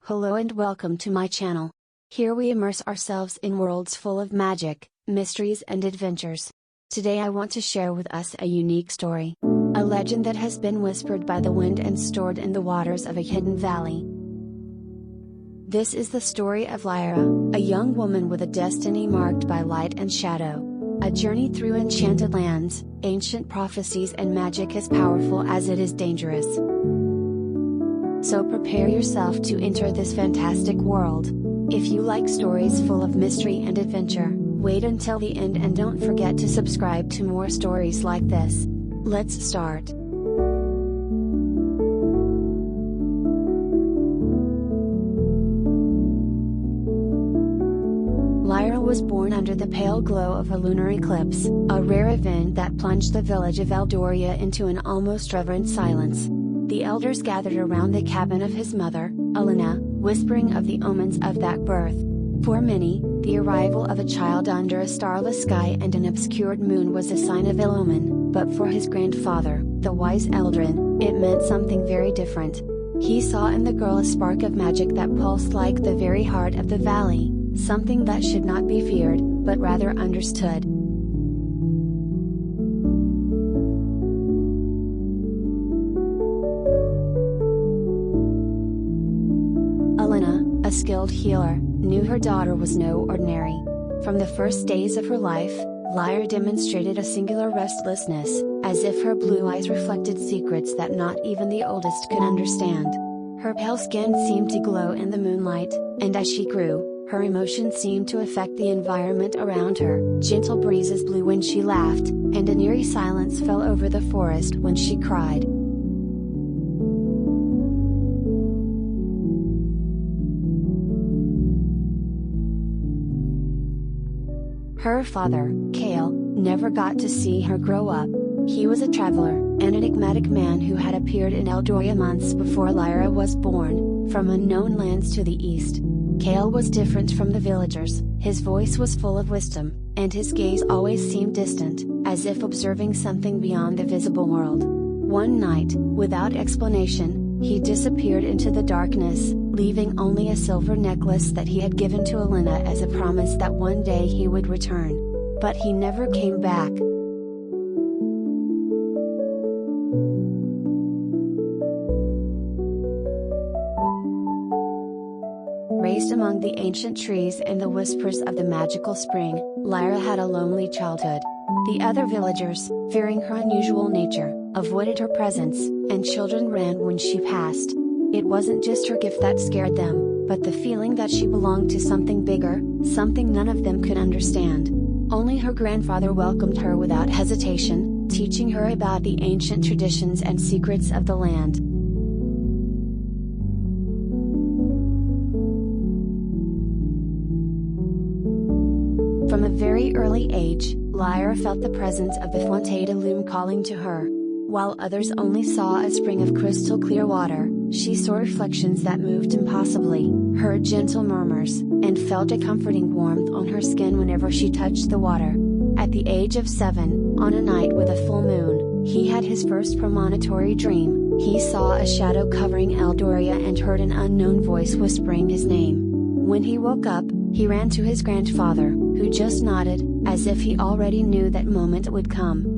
Hello and welcome to my channel. Here we immerse ourselves in worlds full of magic, mysteries and adventures. Today I want to share with us a unique story. A legend that has been whispered by the wind and stored in the waters of a hidden valley. This is the story of Lyra, a young woman with a destiny marked by light and shadow. A journey through enchanted lands, ancient prophecies and magic as powerful as it is dangerous. So prepare yourself to enter this fantastic world. If you like stories full of mystery and adventure, wait until the end and don't forget to subscribe to more stories like this. Let's start. Lyra was born under the pale glow of a lunar eclipse, a rare event that plunged the village of Eldoria into an almost reverent silence. The elders gathered around the cabin of his mother, Elena, whispering of the omens of that birth. For many, the arrival of a child under a starless sky and an obscured moon was a sign of ill omen, but for his grandfather, the wise Eldrin, it meant something very different. He saw in the girl a spark of magic that pulsed like the very heart of the valley, something that should not be feared, but rather understood. A skilled healer, knew her daughter was no ordinary. From the first days of her life, Lyra demonstrated a singular restlessness, as if her blue eyes reflected secrets that not even the oldest could understand. Her pale skin seemed to glow in the moonlight, and as she grew, her emotions seemed to affect the environment around her. Gentle breezes blew when she laughed, and an eerie silence fell over the forest when she cried. Her father, Kale, never got to see her grow up. He was a traveler, an enigmatic man who had appeared in Eldoria months before Lyra was born, from unknown lands to the east. Kale was different from the villagers, his voice was full of wisdom, and his gaze always seemed distant, as if observing something beyond the visible world. One night, without explanation, he disappeared into the darkness, leaving only a silver necklace that he had given to Elena as a promise that one day he would return. But he never came back. Raised among the ancient trees and the whispers of the magical spring, Lyra had a lonely childhood. The other villagers, fearing her unusual nature, avoided her presence, and children ran when she passed. It wasn't just her gift that scared them, but the feeling that she belonged to something bigger, something none of them could understand. Only her grandfather welcomed her without hesitation, teaching her about the ancient traditions and secrets of the land. From a very early age, Lyra felt the presence of the Fonte de Lume calling to her. While others only saw a spring of crystal clear water, she saw reflections that moved impossibly, heard gentle murmurs, and felt a comforting warmth on her skin whenever she touched the water. At the age of 7, on a night with a full moon, he had his first premonitory dream. He saw a shadow covering Eldoria and heard an unknown voice whispering his name. When he woke up, he ran to his grandfather, who just nodded, as if he already knew that moment would come.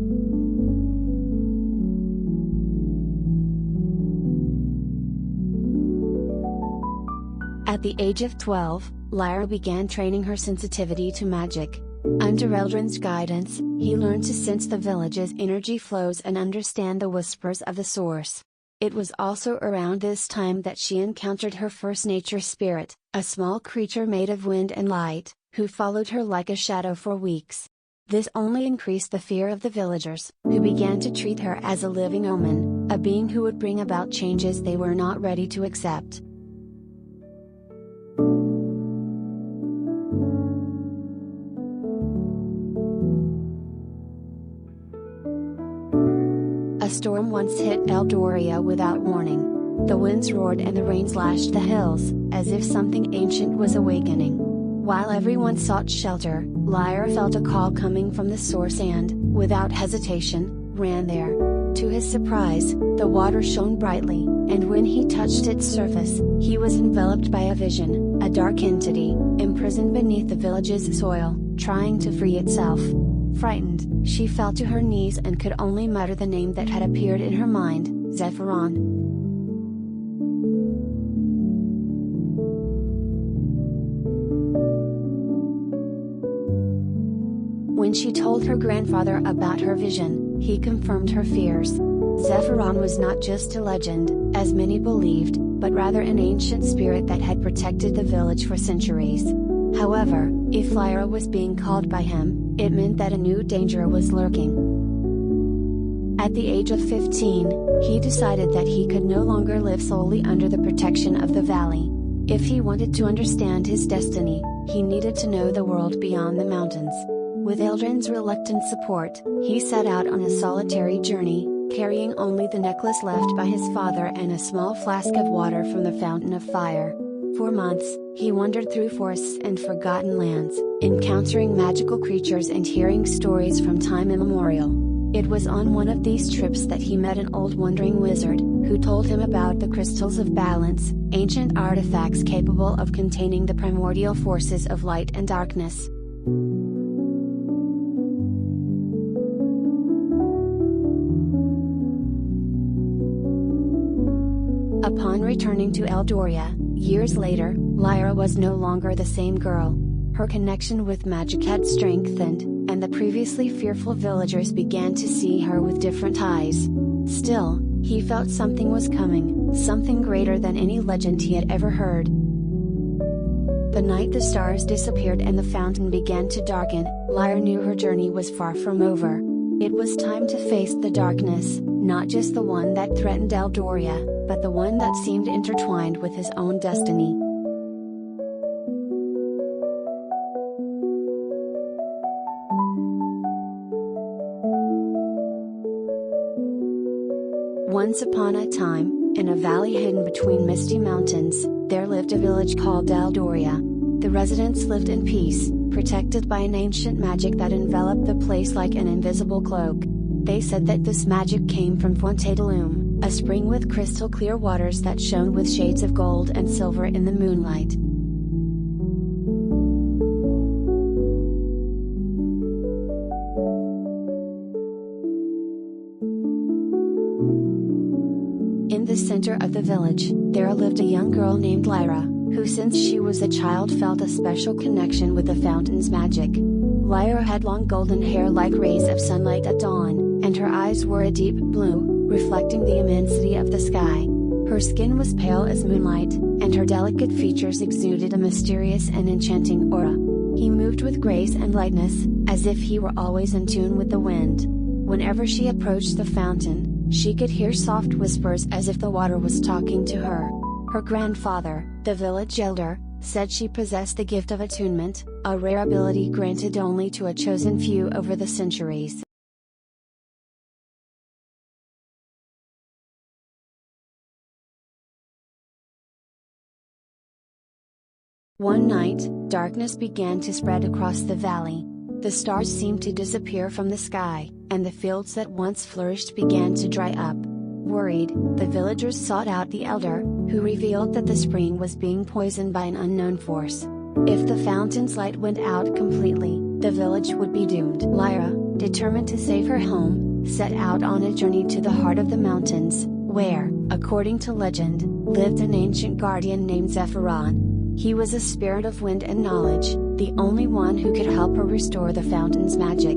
At the age of 12, Lyra began training her sensitivity to magic. Under Eldrin's guidance, he learned to sense the village's energy flows and understand the whispers of the source. It was also around this time that she encountered her first nature spirit, a small creature made of wind and light, who followed her like a shadow for weeks. This only increased the fear of the villagers, who began to treat her as a living omen, a being who would bring about changes they were not ready to accept. A storm once hit Eldoria without warning. The winds roared and the rains lashed the hills, as if something ancient was awakening. While everyone sought shelter, Lyra felt a call coming from the source and, without hesitation, ran there. To his surprise, the water shone brightly, and when he touched its surface, he was enveloped by a vision, a dark entity, imprisoned beneath the village's soil, trying to free itself. Frightened, she fell to her knees and could only mutter the name that had appeared in her mind, Zephyron. When she told her grandfather about her vision, he confirmed her fears. Zephyron was not just a legend, as many believed, but rather an ancient spirit that had protected the village for centuries. However, if Lyra was being called by him, it meant that a new danger was lurking. At the age of 15, he decided that he could no longer live solely under the protection of the valley. If he wanted to understand his destiny, he needed to know the world beyond the mountains. With Ildren's reluctant support, he set out on a solitary journey, carrying only the necklace left by his father and a small flask of water from the Fountain of Fire. For months, he wandered through forests and forgotten lands, encountering magical creatures and hearing stories from time immemorial. It was on one of these trips that he met an old wandering wizard, who told him about the crystals of balance, ancient artifacts capable of containing the primordial forces of light and darkness. Upon returning to Eldoria, years later, Lyra was no longer the same girl. Her connection with magic had strengthened, and the previously fearful villagers began to see her with different eyes. Still, he felt something was coming, something greater than any legend he had ever heard. The night the stars disappeared and the fountain began to darken, Lyra knew her journey was far from over. It was time to face the darkness, not just the one that threatened Eldoria, but the one that seemed intertwined with his own destiny. Once upon a time, in a valley hidden between misty mountains, there lived a village called Eldoria. The residents lived in peace, protected by an ancient magic that enveloped the place like an invisible cloak. They said that this magic came from Fonte de Lume, a spring with crystal clear waters that shone with shades of gold and silver in the moonlight. In the center of the village, there lived a young girl named Lyra, who since she was a child felt a special connection with the fountain's magic. Lyra had long golden hair like rays of sunlight at dawn, and her eyes were a deep blue, reflecting the immensity of the sky. Her skin was pale as moonlight, and her delicate features exuded a mysterious and enchanting aura. He moved with grace and lightness, as if he were always in tune with the wind. Whenever she approached the fountain, she could hear soft whispers as if the water was talking to her. Her grandfather, the village elder, said she possessed the gift of attunement, a rare ability granted only to a chosen few over the centuries. One night, darkness began to spread across the valley. The stars seemed to disappear from the sky, and the fields that once flourished began to dry up. Worried, the villagers sought out the elder, who revealed that the spring was being poisoned by an unknown force. If the fountain's light went out completely, the village would be doomed. Lyra, determined to save her home, set out on a journey to the heart of the mountains, where, according to legend, lived an ancient guardian named Zephyron. He was a spirit of wind and knowledge, the only one who could help her restore the fountain's magic.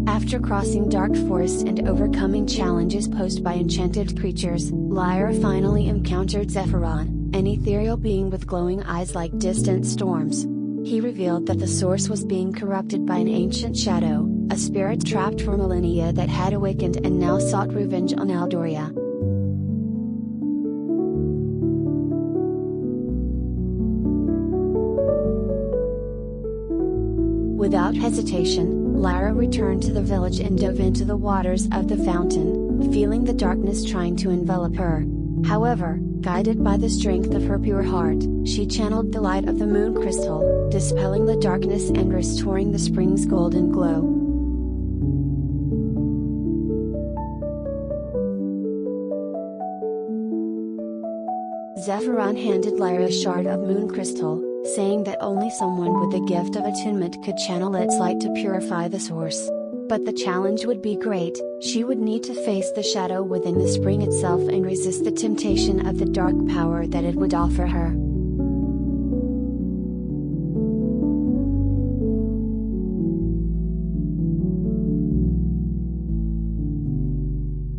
After crossing dark forests and overcoming challenges posed by enchanted creatures, Lyra finally encountered Zephyron, an ethereal being with glowing eyes like distant storms. He revealed that the source was being corrupted by an ancient shadow, a spirit trapped for millennia that had awakened and now sought revenge on Eldoria. Without hesitation, Lyra returned to the village and dove into the waters of the fountain, feeling the darkness trying to envelop her. However, guided by the strength of her pure heart, she channeled the light of the moon crystal, dispelling the darkness and restoring the spring's golden glow. Zephyron handed Lyra a shard of moon crystal, saying that only someone with the gift of attunement could channel its light to purify the source. But the challenge would be great. She would need to face the shadow within the spring itself and resist the temptation of the dark power that it would offer her.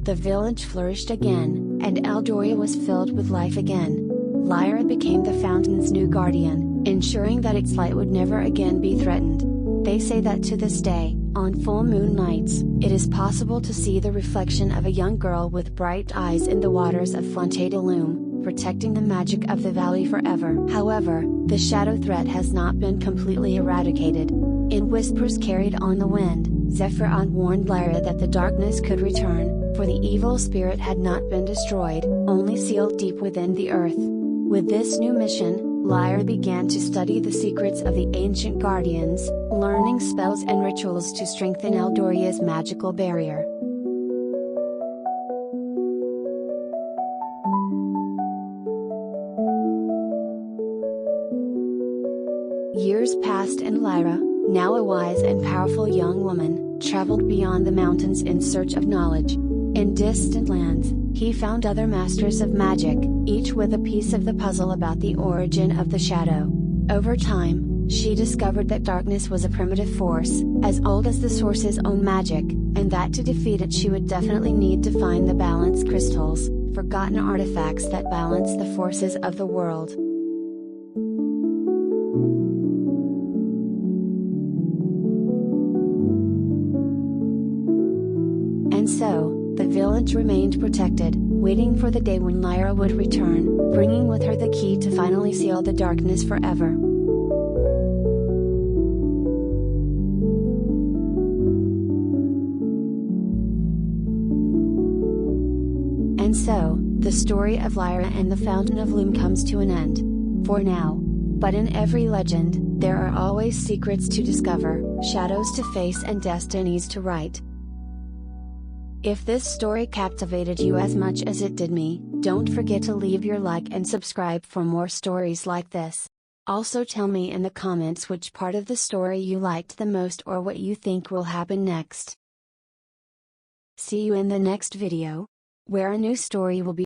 The village flourished again, and Eldoria was filled with life again. Lyra became the fountain's new guardian, ensuring that its light would never again be threatened. They say that to this day, on full moon nights, it is possible to see the reflection of a young girl with bright eyes in the waters of Fonte de Lume, protecting the magic of the valley forever. However, the shadow threat has not been completely eradicated. In whispers carried on the wind, Zephyron warned Lyra that the darkness could return, for the evil spirit had not been destroyed, only sealed deep within the earth. With this new mission, Lyra began to study the secrets of the ancient guardians, learning spells and rituals to strengthen Eldoria's magical barrier. Years passed and Lyra, now a wise and powerful young woman, traveled beyond the mountains in search of knowledge. In distant lands, he found other masters of magic, each with a piece of the puzzle about the origin of the shadow. Over time, she discovered that darkness was a primitive force, as old as the source's own magic, and that to defeat it she would definitely need to find the balance crystals, forgotten artifacts that balance the forces of the world. And so, the village remained protected, waiting for the day when Lyra would return, bringing with her the key to finally seal the darkness forever. And so, the story of Lyra and the Fountain of Lume comes to an end. For now. But in every legend, there are always secrets to discover, shadows to face and destinies to write. If this story captivated you as much as it did me, don't forget to leave your like and subscribe for more stories like this. Also tell me in the comments which part of the story you liked the most or what you think will happen next. See you in the next video, where a new story will be